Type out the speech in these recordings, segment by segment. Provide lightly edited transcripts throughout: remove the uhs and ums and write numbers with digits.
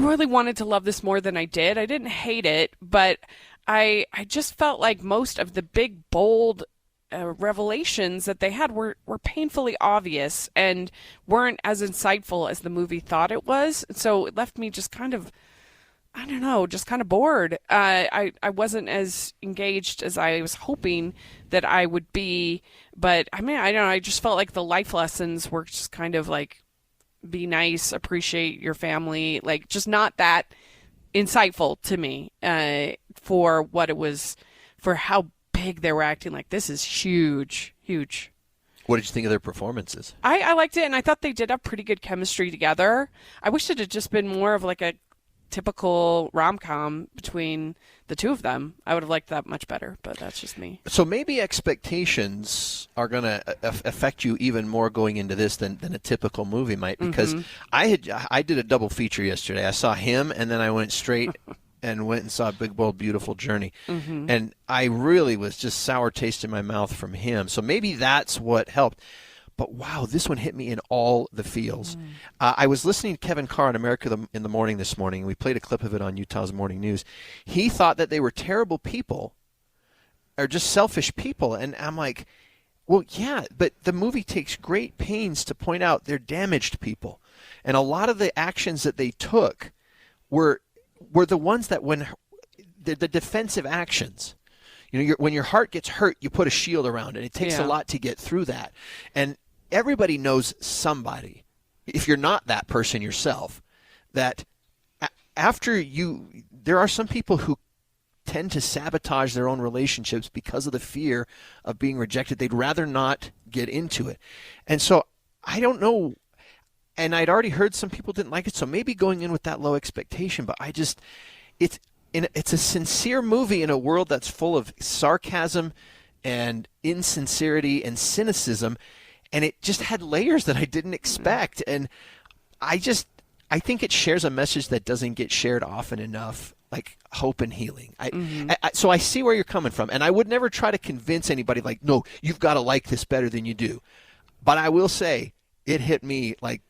really wanted to love this more than I did. I didn't hate it, but I just felt like most of the big, bold revelations that they had were painfully obvious and weren't as insightful as the movie thought it was. So it left me just kind of, I don't know, just kind of bored. I wasn't as engaged as I was hoping that I would be. But I mean, I don't know. I just felt like the life lessons were just kind of like, be nice, appreciate your family, like just not that insightful to me for what it was, for how big they were acting. Like, this is huge, huge. What did you think of their performances? I liked it, and I thought they did have pretty good chemistry together. I wish it had just been more of like a typical rom-com between the two of them. I would have liked that much better, but that's just me. So maybe expectations are going to affect you even more going into this than a typical movie might, because I did a double feature yesterday. I saw him, and then I went straight and went and saw Big Bold Beautiful Journey. And I really was just sour taste in my mouth from him. So maybe that's what helped. But wow, this one hit me in all the feels. I was listening to Kevin Carr on America in the Morning this morning. We played a clip of it on Utah's Morning News. He thought that they were terrible people or just selfish people. And I'm like, well, yeah, but the movie takes great pains to point out they're damaged people. And a lot of the actions that they took were the ones that when the defensive actions. You know, when your heart gets hurt, you put a shield around it. It takes a lot to get through that. And everybody knows somebody, if you're not that person yourself, that after you, there are some people who tend to sabotage their own relationships because of the fear of being rejected. They'd rather not get into it. And so I don't know. And I'd already heard some people didn't like it. So maybe going in with that low expectation, but it's a sincere movie in a world that's full of sarcasm and insincerity and cynicism, and it just had layers that I didn't expect. And I think it shares a message that doesn't get shared often enough, like hope and healing. So I see where you're coming from, and I would never try to convince anybody like, no, you've got to like this better than you do. But I will say it hit me like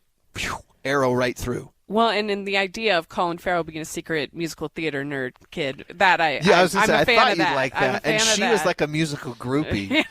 arrow right through. Well, and in the idea of Colin Farrell being a secret musical theater nerd kid, that I was gonna say, I'm a I fan thought of you'd that. like that. And she was like a musical groupie.